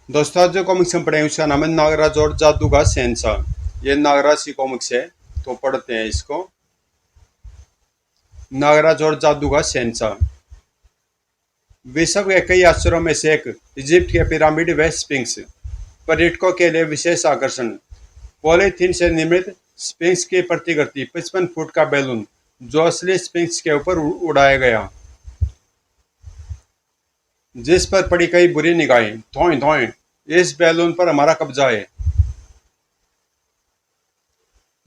दोस्तों आज जो कॉमिक्स हम पढ़ेंगे उसका नाम है नागराज और जादू का शहंशाह। ये नागराज की कॉमिक्स है, तो पढ़ते हैं इसको। नागराज और जादू का शहंशाह। विश्व के कई आश्चर्यों में से एक इजिप्ट के पिरामिड व स्फिंक्स पर्यटकों के लिए विशेष आकर्षण। पॉलीथीन से निर्मित स्फिंक्स की प्रतिकृति 55 फुट का बैलून जो असली स्फिंक्स के ऊपर उड़ाया गया, जिस पर पड़ी कई बुरी निगाहें। धोएं धोएं, इस बैलून पर हमारा कब्जा है।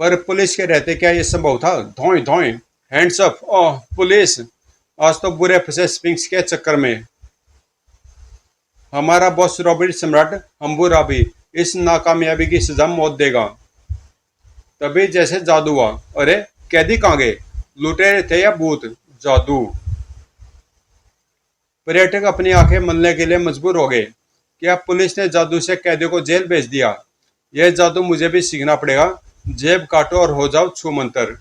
पर पुलिस के रहते क्या ये संभव था? धोएं धोएं, हैंड्स अप। ओह पुलिस, आज तो बुरे फंसे स्फिंक्स के चक्कर में। हमारा बॉस रॉबर्ट सम्राट हम्बुराबी इस नाकामयाबी की सजा मौत देगा। तभी जैसे जादू हुआ। अरे कैदी कहाँ गए? लुटेरे थे या भूत? जादू। पर्यटक अपनी आंखें मलने के लिए मजबूर हो गए। क्या पुलिस ने जादू से कैदियों को जेल भेज दिया? यह जादू मुझे भी सीखना पड़ेगा। जेब काटो और हो जाओ छूमंतर।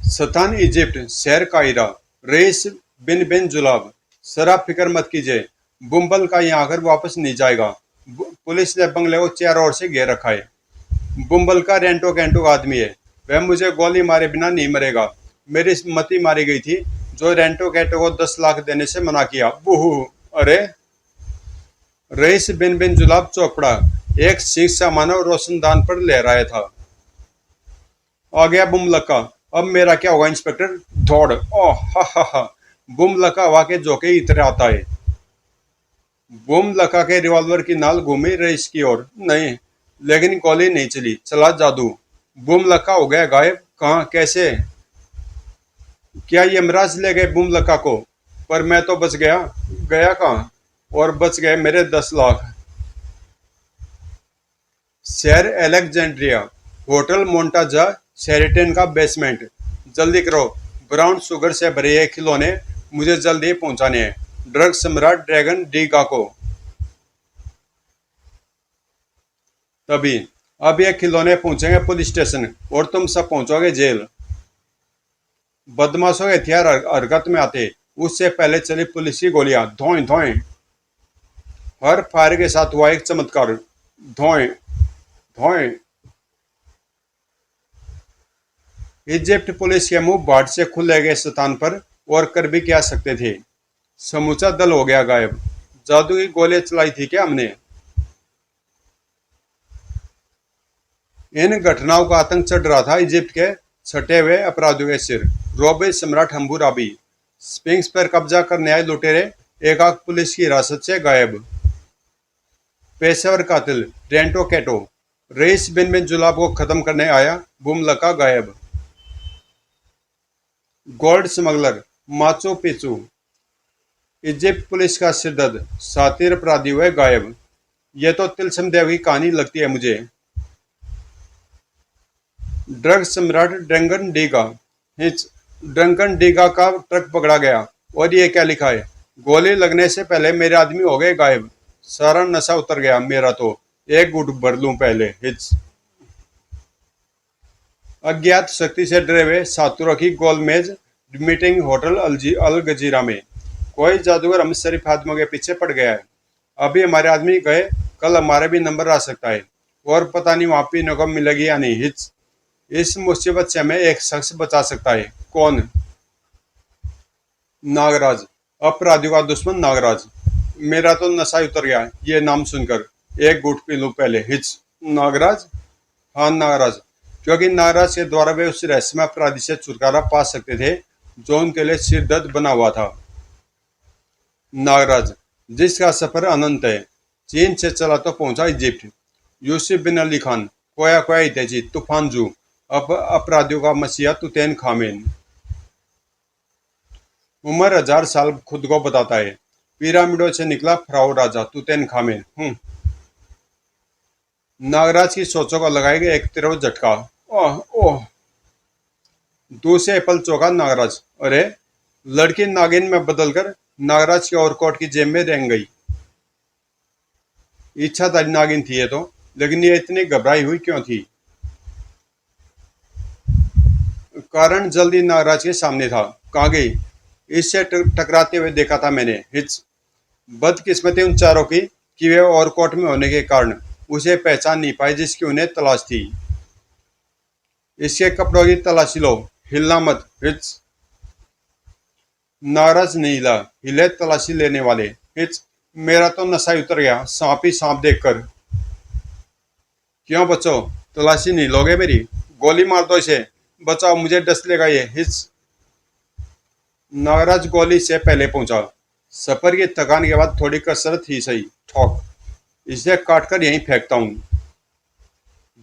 स्थान इजिप्ट, शहर काहिरा। रईस बिन बिन जुलाब। सरा फिक्र मत कीजिए, बुम्बल का यहाँ आकर वापस नहीं जाएगा। पुलिस ने बंगले को चारों ओर से घेर रखा है। बुम्बल का रेंटो कैंटो आदमी है, वह मुझे गोली मारे बिना नहीं मरेगा। मेरी मती मारी गई थी जो रेंटो कैंटो को 10 लाख देने से मना किया। बूहू। अरे रईस बिन बिन जुलाब चौपड़ा एक शीख सा मानव रोशनदान पर लहराया था। आ गया बुम लका। अब मेरा क्या होगा इंस्पेक्टर? दौड़। ओह हा। बुम लका हवा के झोंके इतने आता है। बुम लका के रिवॉल्वर की नाल घूमी रईस की ओर। नहीं, लेकिन गोली नहीं चली, चला जादू। बुम लका हो गया गायब। कहाँ, कैसे? क्या यमराज ले गए बुम लका को? पर मैं तो बच गया। गया कहाँ? और बच गए मेरे 10 लाख। शहर एलेक्जेंड्रिया। होटल मोन्टाजा शेरेटन का बेसमेंट। जल्दी करो, ब्राउन शुगर से भरे ये खिलौने मुझे जल्दी पहुंचाने हैं। ड्रग सम्राट ड्रैगन डीगा को। तभी अब ये खिलौने पहुंचेंगे पुलिस स्टेशन और तुम सब पहुंचोगे जेल। बदमाशों के हथियार हरकत में आते उससे पहले चली पुलिस की गोलियां। धोएं धोएं, हर फायर के साथ हुआ एक चमत्कार। धोएं धोएं। इजिप्ट पुलिस के मुंह बाढ़ से खुले गए स्थान पर और कर भी क्या सकते थे। समूचा दल हो गया गायब। जादू की गोलियां चलाई थी क्या हमने? इन घटनाओं का आतंक चढ़ रहा था इजिप्ट के छठे हुए अपराधियों के सिर। रोबे सम्राट हम्बुराबी स्फिंक्स पर कब्जा करने आए लुटेरे एकाक पुलिस की हिरासत से गायब। पेशेवर कातिल रेंटो कैटो रईस बिन बिन जुलाब को खत्म करने आया बुमलका गायब। गोल्ड स्मगलर माचो पिचू इजिप्ट पुलिस का सिरदर्द सातिर अपराधी हुए गायब। यह तो तिलस्म देव की कहानी लगती है मुझे। ड्रग सम्राट ड्रंगन डीगा हिच। ड्रंकन डीगा का ट्रक पकड़ा गया। और ये क्या लिखा है? गोली लगने से पहले मेरे आदमी हो गए गायब। सारा नशा उतर गया मेरा तो। एक गुट भर लूं पहले। हिच। अज्ञात शक्ति से डरे हुए सातुरों की गोलमेज मीटिंग होटल अल गजीरा में। कोई जादूगर हम शरीफ आदमियों के पीछे पड़ गया है। अभी हमारे आदमी गए, कल हमारे भी नंबर आ सकता है। और पता नहीं वहां पीने को मिलेगी या नहीं। हिच। इस मुसीबत से हमें एक शख्स बचा सकता है। कौन? नागराज, अपराधियों का दुश्मन नागराज। मेरा तो नशा उतर गया ये नाम सुनकर। एक घूंट पी लूं पहले। हिच। नागराज? हाँ नागराज, क्योंकि नागराज के द्वारा वे उस रहस्यमय अपराधी से छुटकारा पा सकते थे जो उनके लिए सिरदर्द बना हुआ था। नागराज, जिसका सफर अनंत है। चीन से चला तो पहुंचा इजिप्ट। यूसुफ बिन अली खान, कोया कोया हितैषी तूफान जू, अपराधियों का मसीहा तुतैन खामेन। उम्र 1000 साल खुद को बताता है। पिरामिडों से निकला फराओ राजा तुतैन खामेन। नागराज की सोचों को लगाएगा एक तीव्र झटका। ओह ओह। दूसरे एप्पल चौका नागराज। अरे लड़की नागिन में बदलकर नागराज के ओवरकोट की जेब में रेंग गई। इच्छाधारी नागिन थी ये तो, लेकिन ये इतनी घबराई हुई क्यों थी? कारण जल्दी नागराज के सामने था। कहाँ गई? इससे टकराते हुए देखा था मैंने। हिच। बदकिस्मती उन चारों की कि वे ओवरकोट में होने के कारण उसे पहचान नहीं पाए जिसकी उन्हें तलाश थी। इसके कपड़ों की तलाशी लो, हिलना मत। हिच। नाराज नहीं हिला, हिले तलाशी लेने वाले। हिच। मेरा तो नशा ही उतर गया सांप ही सांप देखकर। क्यों बच्चों, तलाशी नहीं लोगे मेरी? गोली मार दो इसे, बचाओ मुझे डस लेगा ये। हिच। नागराज गोली से पहले पहुंचा। सफर की थकान के बाद थोड़ी कसरत ही सही। ठोक। इसे काटकर यहीं फेंकता हूं।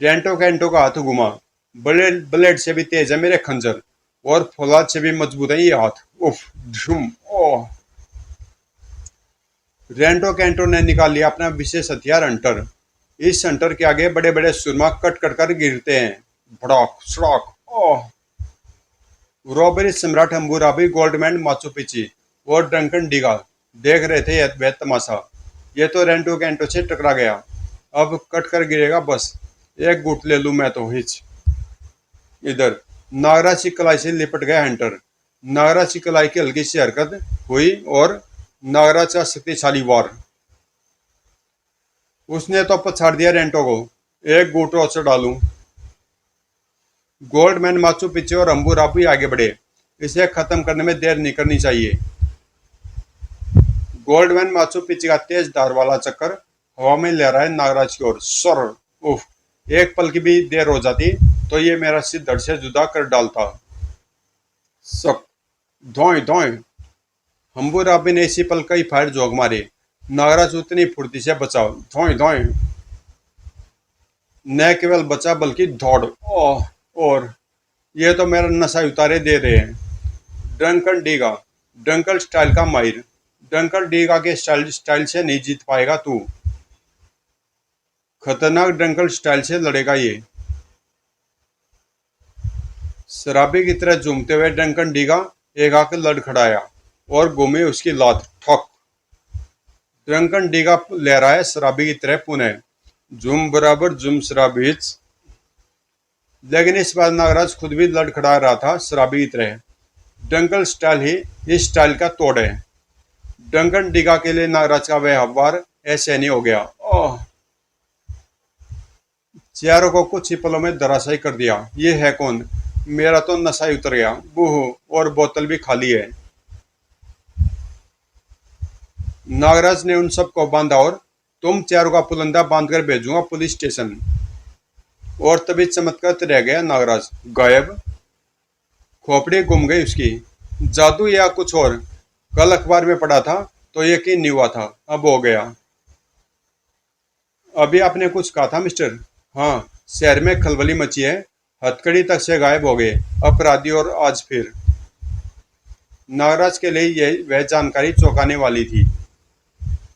डेंटो कैंटो का हाथ घुमा। ब्लेड ब्लेड से भी तेज है मेरे खंजर, और फौलाद से भी मजबूत है ये हाथ। उफ। झुम। ओह। रेंटो कैंटो ने निकाल लिया अपना विशेष हथियार हंटर। इस हंटर के आगे बड़े बड़े सुरमा कट कट कर गिरते हैं। भड़ाक सड़ाक। ओह। रॉबरी सम्राट हम्बुराबी, गोल्डमैन माचू पिची और डंकन डीगा देख रहे थे वह तमाशा। ये तो रेंटो कैंटो से टकरा गया, अब कट कर गिरेगा बस। एक गुट ले लूं मैं तो। हिच। इधर नागराज की कलाई से लिपट गया हंटर। नागराज की कलाई की हल्की सी हरकत हुई और नागराज का शक्तिशाली वार। उसने तो पछाड़ दिया रेंटो को। एक गुट और से डालूं। गोल्डमैन माचू पिच्चू और हम्बुराबी आगे बढ़े। इसे खत्म करने में देर नहीं करनी चाहिए। गोल्डमैन माचू पिच्चू का तेज धार वाला चक्कर हवा में ले रहा है नागराज की ओर। सर। उफ। एक पल की भी देर हो जाती तो ये मेरा सिर धड़ से जुदा कर डालता। सक। धोए धोए। हम्बुराबी ने इसी पल कई फायर जोग मारे। नागराज उतनी फुर्ती से बचाओ। धोए धोए। न केवल बचा बल्कि दौड़। ओह। और ये तो मेरा नशा उतारे दे रहे हैं। डंकन डीगा, डंकल स्टाइल का माहिर। डंकल डीगा के स्टाइल से नहीं जीत पाएगा तू। खतरनाक डंकल स्टाइल से लड़ेगा ये। शराबी की तरह झूमते हुए डंकन डीगा एक आकर लड़खड़ाया और घूमी उसकी लात। ठोक। डंकन डीगा लहराया शराबी की तरह पुनः। झूम बराबर झूम शराबी। लेकिन इस बार नागराज खुद भी लड़खड़ा रहा था शराबी की तरह। डंकल स्टाइल ही इस स्टाइल का तोड़ है। डंकन डीगा के लिए नागराज का व्यवहार ऐसे नहीं हो गया। ओह। चारों को कुछ ही पलों में धराशायी कर दिया। ये है कौन? मेरा तो नशा ही उतर गया। बूह। और बोतल भी खाली है। नागराज ने उन सबको बांधा और तुम चारों का पुलंदा बांधकर भेजूंगा पुलिस स्टेशन। और तभी चमत्कृत रह गया नागराज। गायब। खोपड़ी गुम गई उसकी। जादू या कुछ और? कल अखबार में पढ़ा था तो यकीन नहीं हुआ था, अब हो गया। अभी आपने कुछ कहा था मिस्टर? हाँ, शहर में खलबली मची है। हथकड़ी तक से गायब हो गए अपराधी, और आज फिर। नागराज के लिए यह वह जानकारी चौंकाने वाली थी।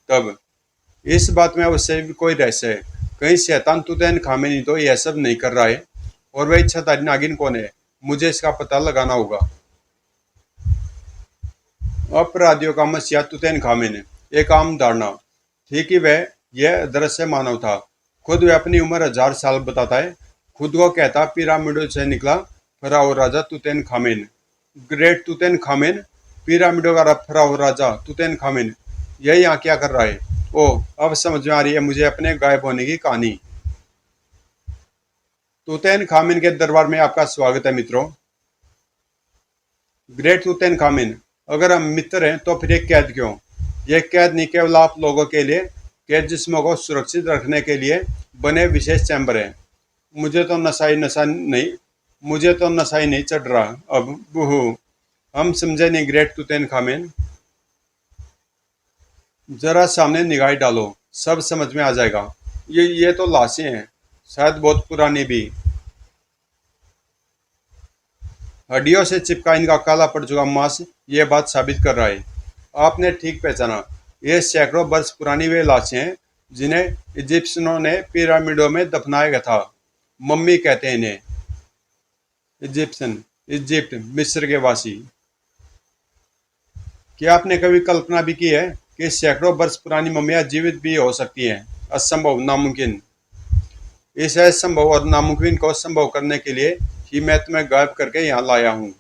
तब इस बात में अवश्य भी कोई रहस्य है। कहीं शैतान तुतैन खामेनी तो यह सब नहीं कर रहा है। और वह इच्छाधारी नागिन कौन है? मुझे इसका पता लगाना होगा। अपराधियों का मसीहा तुतैन खामेन एक आम धारणा थी कि वह यह अदृश्य मानव था। खुद वह अपनी उम्र 1000 साल बताता है। खुद को कहता पिरामिडों से निकला फराओ राजा तुतैन खामेन। ग्रेट तुतैन खामेन, पिरामिडों का फराओ राजा तुतैन खामेन। यह यहाँ क्या कर रहा है? ओह, अब समझ में आ रही है मुझे अपने गायब होने की कहानी। तुतैन खामेन के दरबार में आपका स्वागत है मित्रों। ग्रेट तुतैन खामेन, अगर हम मित्र हैं तो फिर ये कैद क्यों? ये कैद नहीं केवल आप लोगों के लिए कैद जिस्मों को सुरक्षित रखने के लिए बने विशेष चैम्बर है। मुझे तो नशा ही नहीं चढ़ रहा अब। बूहू। हम समझे नहीं ग्रेट तुतैन खामेन। जरा सामने निगाह डालो, सब समझ में आ जाएगा। ये तो लाशें हैं, शायद बहुत पुरानी भी। हड्डियों से चिपका इनका काला पड़ चुका मांस ये बात साबित कर रहा है। आपने ठीक पहचाना, ये सैकड़ों वर्ष पुरानी वे लाशें हैं जिन्हें इजिप्शियनों ने पिरामिडों में दफनाया गया था। मम्मी कहते हैं इन्हें। इजिप्शियन, इजिप्ट, मिस्र के वासी। क्या आपने कभी कल्पना भी की है कि सैकड़ों वर्ष पुरानी मम्मियां जीवित भी हो सकती हैं? असंभव, नामुमकिन। इस असंभव और नामुमकिन को संभव करने के लिए ही मैं तुम्हें गायब करके यहाँ लाया हूँ।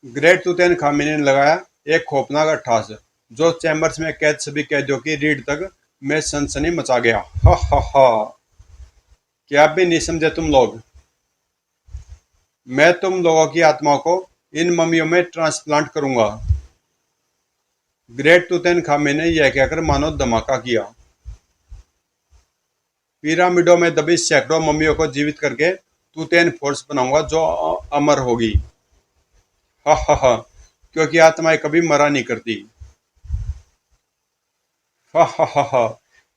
ग्रेट तुतैन खामेन ने लगाया एक खौफनाक अट्ठास। जो चैम्बर्स में कैद सभी कैदियों की रीढ़ तक में सनसनी मचा गया। हा हा हा। क्या भी नहीं समझे तुम लोग? मैं तुम लोगों की आत्माओं को इन मम्मियों में ट्रांसप्लांट करूंगा। ग्रेट तुतनखामेन ने यह कहकर मानो धमाका किया। पिरामिडों में दबी सैकड़ों मम्मियों को जीवित करके तुतन फोर्स बनाऊंगा जो अमर होगी। हा हा हा। क्योंकि आत्माएं कभी मरा नहीं करती। हा हा हा हा।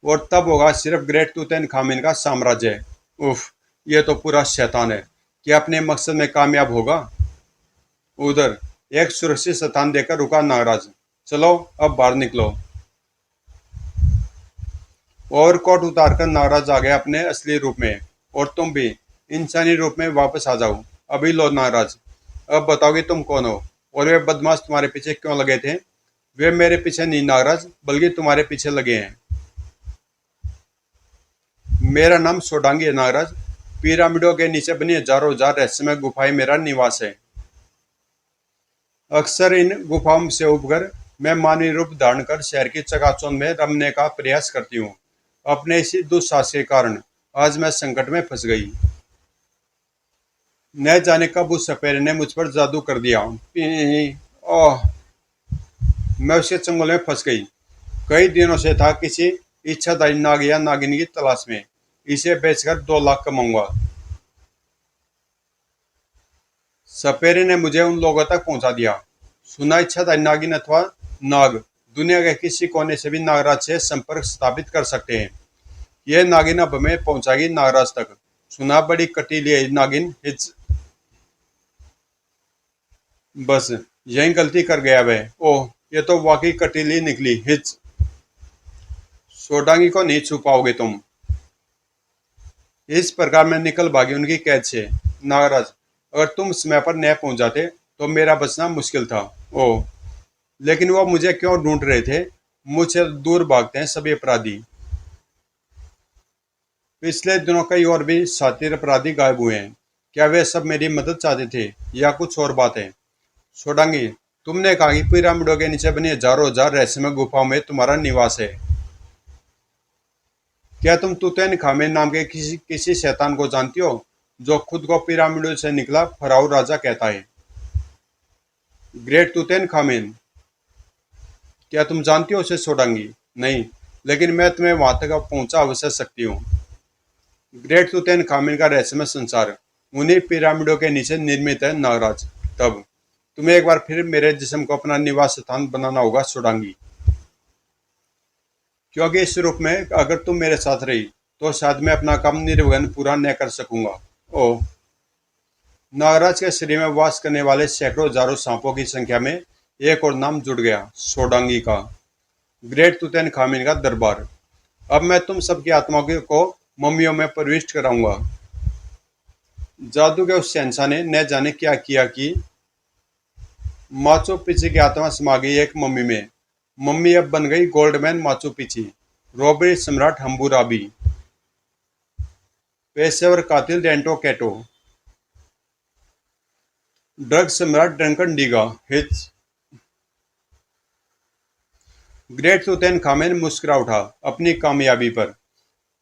और तब होगा सिर्फ ग्रेट तुतनखामेन का साम्राज्य। उफ, ये तो पूरा शैतान है कि अपने मकसद में कामयाब होगा। उधर एक सुरक्षित स्थान देकर रुका नागराज। चलो अब बाहर निकलो। ओवरकोट उतारकर नागराज आ गया अपने असली रूप में। और तुम भी इंसानी रूप में वापस आ जाओ। अभी लो नागराज, अब बताओगे तुम कौन हो और वे बदमाश तुम्हारे पीछे क्यों लगे थे? वे मेरे पीछे नहीं नागराज, बल्कि तुम्हारे पीछे लगे हैं। मेरा नाम सोडांगी है नागराज। पिरामिडों के नीचे बनी हजारों हजार रहस्यमय गुफाएं मेरा निवास है। अक्सर इन गुफाओं से उबकर मैं मानवीय रूप धारण कर शहर की चकाचौंध में रमने का प्रयास करती हूँ। अपने इसी दुस्साहस के कारण आज मैं संकट में फंस गई। न जाने कब उस सपेरे ने मुझ पर जादू कर दिया। ओह, मैं उसके चंगुल में फंस गई। कई दिनों से था किसी इच्छाधारी नाग या नागिन की तलाश में। इसे बेचकर 2 लाख कमाऊंगा। सपेरे ने मुझे उन लोगों तक पहुंचा दिया। सुना इच्छाधारी नागिन अथवा नाग दुनिया के किसी कोने से भी नागराज से संपर्क स्थापित कर सकते हैं। यह नागिन अब हमें पहुंचाएगी नागराज तक। सुना बड़ी कटीली है नागिन हिच। बस यही गलती कर गया वह। ओह, ये तो वाकई कटीली निकली हिच। सोडांगी को नहीं छू पाओगे तुम। इस प्रकार मैं निकल भागी उनकी कैद से। नागराज, अगर तुम समय पर न पहुंच जाते तो मेरा बचना मुश्किल था। ओह, लेकिन वो मुझे क्यों ढूंढ रहे थे? मुझसे दूर भागते हैं सभी अपराधी। पिछले दिनों कई और भी शातिर अपराधी गायब हुए हैं। क्या वे सब मेरी मदद चाहते थे या कुछ और बात है? सोडांगी, तुमने कहा कि पिरामिडों के नीचे बनी हजारों हजार रहस्यमय गुफाओं में तुम्हारा निवास है। क्या तुम तुतनखामेन नाम के किसी शैतान को जानती हो जो खुद को पिरामिडों से निकला फराउ राजा कहता है? ग्रेट तुतनखामेन? क्या तुम जानती हो उसे सोडांगी? नहीं, लेकिन मैं तुम्हें वहां तक अब पहुंचा अवश्य सकती हूँ। ग्रेट तुतनखामेन का रहस्यमय संसार उन्हीं पिरामिडों के नीचे निर्मित है नागराज। तब तुम्हें एक बार फिर मेरे जिस्म को अपना निवास स्थान बनाना होगा सोडांगी। क्योंकि इस रूप में अगर तुम मेरे साथ रही तो शायद मैं अपना काम निर्वहन पूरा न कर सकूंगा। ओह, नागराज के शरीर में वास करने वाले सैकड़ों हजारों सांपों की संख्या में एक और नाम जुड़ गया, सोडांगी का। ग्रेट तुतनखामेन का दरबार। अब मैं तुम सबकी आत्माओं को मम्मियों में प्रविष्ट कराऊंगा। जादू के उस शहंशाह ने न जाने क्या किया कि माचू पिची की आत्मा समा गई एक मम्मी में। मम्मी अब बन गई गोल्डमैन माचू पिची, रॉबरी सम्राट हम्बुराबी, पेशेवर कातिल डेंटो कैटो, ड्रग सम्राट डंकन डीगा हिच। ग्रेट तुतनखामेन मुस्कुरा उठा अपनी कामयाबी पर।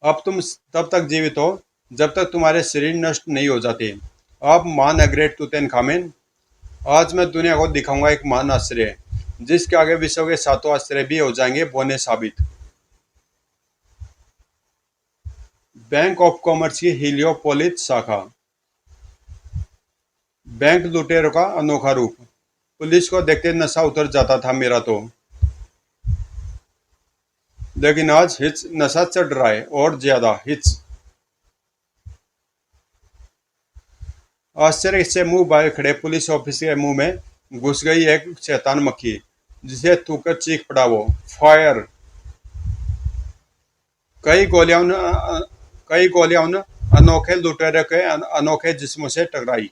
अब तुम तब तक जीवित हो जब तक तुम्हारे शरीर नष्ट नहीं हो जाते। अब महान है ग्रेट तुतनखामेन। आज मैं दुनिया को दिखाऊंगा एक महान आश्चर्य जिसके आगे विश्व के सातों आश्चर्य भी हो जाएंगे बोने साबित। बैंक ऑफ कॉमर्स की हीलियोपोलिस शाखा। बैंक लुटेरों का अनोखा रूप। पुलिस को देखते नशा उतर जाता था मेरा तो, लेकिन आज हिच नशा चढ़ रहा है और ज्यादा हिच। आश्चर्य से मुंह बाहर खड़े पुलिस ऑफिसर के मुंह में घुस गई एक शैतान मक्खी जिसे थूकर चीख पड़ा वो। फायर। कई गोलियां उन कई गोलियां उन अनोखे लुटेरे के अनोखे जिस्मों से टकराई।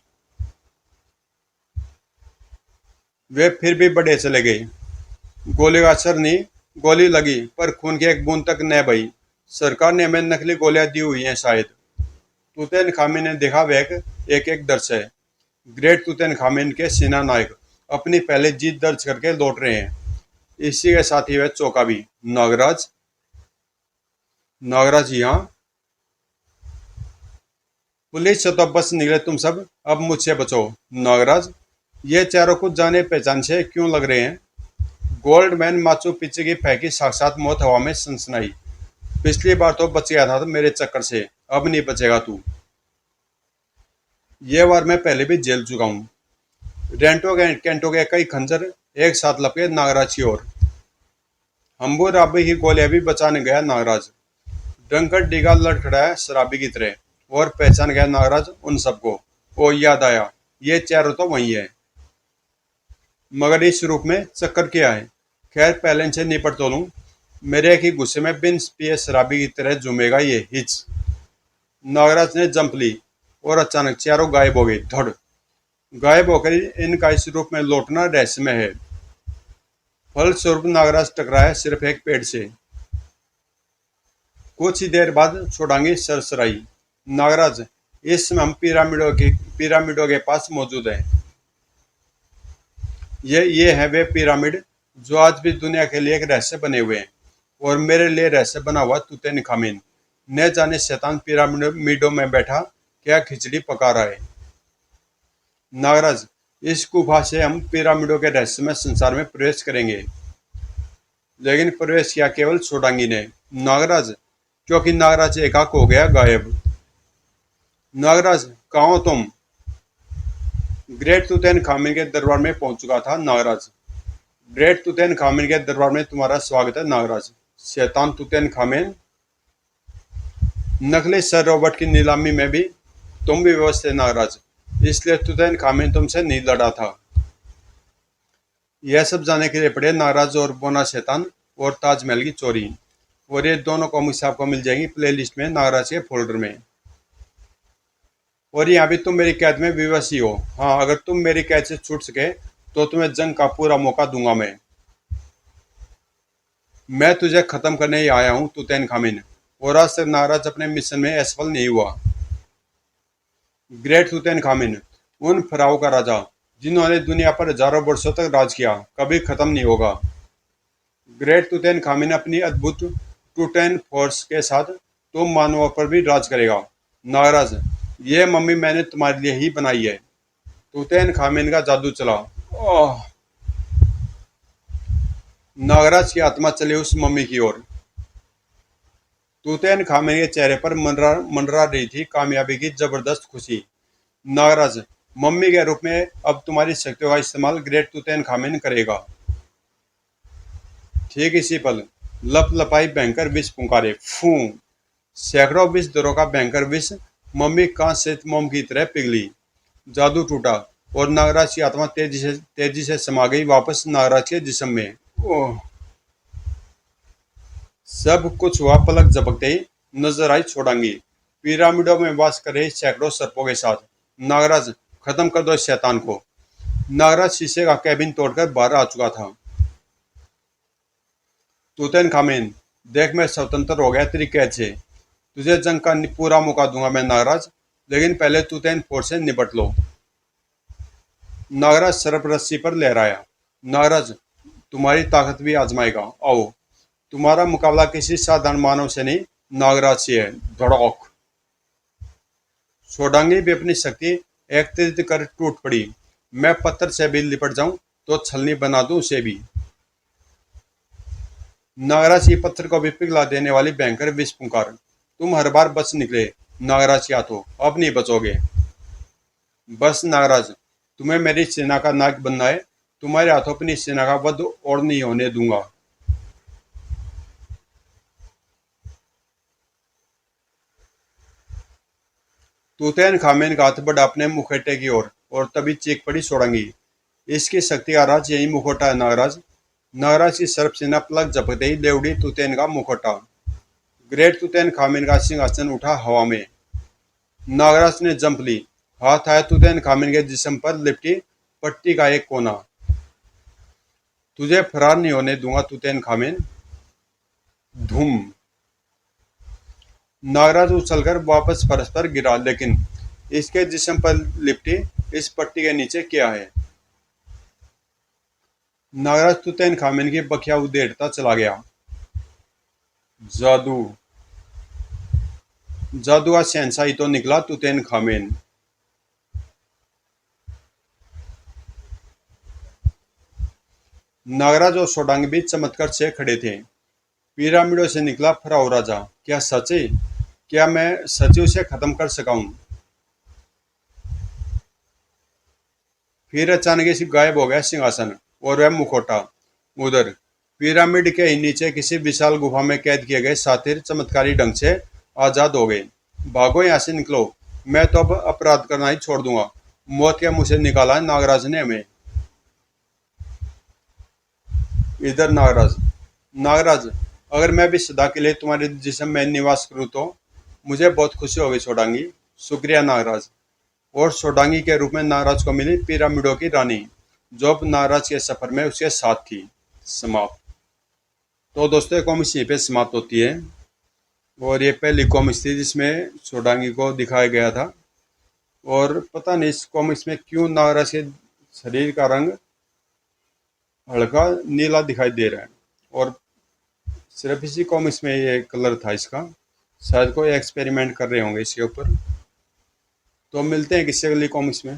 वे फिर भी बढ़े चले गए। गोली का असर नहीं। गोली लगी पर खून की एक बूंद तक न बही। सरकार ने हमें नकली गोलियां दी हुई हैं शायद। तुतनखामेन ने देखा वह एक एक दृश्य है। ग्रेट तुतनखामेन के सेना नायक अपनी पहले जीत दर्ज करके लौट रहे हैं। इसी के साथ ही वह चौंका भी। नागराज, नागराज यहाँ। पुलिस से तो बस निकले तुम सब, अब मुझसे बचो। नागराज, ये चारों कुछ जाने पहचान से क्यों लग रहे हैं? गोल्डमैन माचू पिच्चू की फेंकी साक्षात मौत हवा में सनसनाई। पिछली बार तो बच गया था तो मेरे चक्कर से, अब नहीं बचेगा तू। ये बार मैं पहले भी जेल चुका हूँ। रेंटो कैंटो के कई खंजर एक साथ लपके नागराज की ओर। हम्बू राबी की गोलियां भी बचाने गया नागराज। डंकर डिगा लड़खड़ाया शराबी की तरह, और पहचान गया नागराज उन सबको। ओ याद आया, ये चारों तो वही है। मगर इस रूप में चक्कर क्या है? खैर पहले से निपट तो लूं। मेरे एक ही गुस्से में बिन पिए शराबी की तरह जुमेगा ये हिच। नागराज ने जंप ली और अचानक चारों गायब हो गई। धड़। गायब होकर इनका इस रूप में लौटना रहस्यमय है। फलस्वरूप नागराज टकराया सिर्फ एक पेड़ से। कुछ ही देर बाद छोड़ांगी सरसराई। नागराज, इस समय हम पिरामिडों के पास मौजूद है। ये है वे पिरामिड जो आज भी दुनिया के लिए एक रहस्य बने हुए हैं, और मेरे लिए रहस्य बना हुआ तुतनखामुन। न जाने शैतान पिरामिडों में बैठा क्या खिचड़ी पका रहा है। नागराज, इस गुफा से हम पिरामिडों के रहस्यमय संसार में प्रवेश करेंगे। लेकिन प्रवेश किया केवल सोडांगी ने। नागराज, क्योंकि नागराज एकाक हो गया गायब। नागराज, कहाँ हो तुम? ग्रेट तुतनखामुन के दरबार में पहुंच चुका था नागराज। ग्रेट तुतनखामुन के दरबार में तुम्हारा स्वागत है नागराज। शैतान तुतनखामुन, नकली सर रॉबर्ट की नीलामी में भी तुम भी व्यवस्थ थे नागराज, इसलिए तुतनखामुन तुमसे नहीं लड़ा था। यह सब जाने के लिए पड़े नागराज और बोना शैतान और ताजमहल की चोरी, और ये दोनों कॉमिक्स आपको मिल जाएंगी प्लेलिस्ट में नागराज के फोल्डर में। और यहाँ भी तुम मेरी कैद में विवश ही हो। हाँ, अगर तुम मेरी कैद से छूट सके तो तुम्हें जंग का पूरा मौका दूंगा मैं तुझे खत्म करने ही आया हूँ तुतनखामुन, और आज तक नागराज अपने मिशन में असफल नहीं हुआ। ग्रेट तुतनखामुन, उन फराओं का राजा जिन्होंने दुनिया पर हजारों वर्षों तक राज किया, कभी खत्म नहीं होगा। ग्रेट तुतनखामुन अपनी अद्भुत टूटन फोर्स के साथ तुम मानवों पर भी राज करेगा। नागराज, ये मम्मी मैंने तुम्हारे लिए ही बनाई है। तुतनखामुन का जादू चला। ओह। नागराज की आत्मा चली उस मम्मी की ओर। तुतनखामुन के चेहरे पर मंडरा रही थी कामयाबी की जबरदस्त खुशी। नागराज, मम्मी के रूप में अब तुम्हारी शक्तियों का इस्तेमाल ग्रेट तुतनखामुन करेगा। ठीक इसी पल लप लपाई भयंकर विष पुकारे। फू। सैकड़ों विष दरों का भयंकर विष मम्मी कांच से मोम की तरह पिघली। जादू टूटा और नागराज की आत्मा तेजी से समा गई वापस नागराज के जिस्म में। ओह। सब कुछ हुआ पलक झपकते ही। नजर आई छोड़ांगी पिरामिडों में वास कर रहे सैकड़ों सर्पों के साथ। नागराज, खत्म कर दो इस शैतान को। नागराज शीशे का कैबिन तोड़कर बाहर आ चुका था। तुतनखामुन, देख मैं स्वतंत्र हो गया तेरी कैद से। तुझे जंग का पूरा मौका दूंगा मैं नागराज, लेकिन पहले तुतन फोर्स से निपट लो। नागराज सर्प रस्सी पर लहराया। नागराज, तुम्हारी ताकत भी आजमाएगा, आओ। तुम्हारा मुकाबला किसी साधारण मानव से नहीं, नागराज से है। धड़क। सोडांगी भी अपनी शक्ति एकत्रित कर टूट पड़ी। मैं पत्थर से भी लिपट जाऊं तो छलनी बना दूं उसे भी। नागराज की पत्थर को भी पिघला देने वाली भयंकर विष पुकार। तुम हर बार बच निकले नागराज के हाथों, अब नहीं बचोगे। बस नागराज, तुम्हें मेरी सेना का नायक बनना है। तुम्हारे हाथों अपनी सेना का वध और नहीं होने दूंगा। तुतनखामुन का हाथ बढ़ा अपने मुखौटे की ओर, और तभी चीख पड़ी सोडंगी। इसकी शक्ति का राज यही मुखौटा है नागराज। नागराज की सर्प सेना पलक झपकते ही ले उड़ी तुतन का मुखौटा। ग्रेट तुतनखामुन का सिंहासन उठा हवा में। नागराज ने जंप ली। हाथ आया तुतनखामुन के जिस्म पर लिपटी पट्टी का एक कोना। तुझे फरार नहीं होने दूंगा तुतनखामुन। धूम। नागराज उछलकर वापस फर्श पर गिरा, लेकिन इसके जिस्म पर लिपटी इस पट्टी के नीचे क्या है? नागराज तुतैनखामेन की बखिया उदेड़ता चला गया। जादू। जादू का शहंशाह तो निकला तुतैनखामेन। नागराज और सोडांग भी चमत्कार से खड़े थे। पिरामिडों से निकला फराओ राजा। क्या सच है? क्या मैं सच ही उसे खत्म कर सका हूं? फिर अचानक से गायब हो गया सिंहासन और वह मुखौटा। उधर पिरामिड के ही नीचे किसी विशाल गुफा में कैद किए गए सातिर चमत्कारी ढंग से आजाद हो गए। भागो यहाँ से, निकलो। मैं तो अब अपराध करना ही छोड़ दूंगा। मौत के मुंह से निकाला है नागराज ने हमें। इधर नागराज। नागराज, अगर मैं भी सदा के लिए तुम्हारे जिस्म में निवास करूं तो मुझे बहुत खुशी होगी सोडांगी। शुक्रिया नागराज। और सोडांगी के रूप में नागराज को मिली पिरामिडों की रानी, जो अब नागराज के सफर में उसके साथ थी। समाप्त। तो दोस्तों ये कॉमिक्स यहीं पे समाप्त होती है। और ये पहली कॉमिक्स थी जिसमें सोडांगी को दिखाया गया था। और पता नहीं इस कॉमिक्स में क्यों नागराज के शरीर का रंग हल्का नीला दिखाई दे रहा है। और सिर्फ इसी कॉमिक्स में ये कलर था इसका। शायद कोई एक्सपेरिमेंट कर रहे होंगे इसके ऊपर। तो मिलते हैं किसी अगली कॉमिक्स में।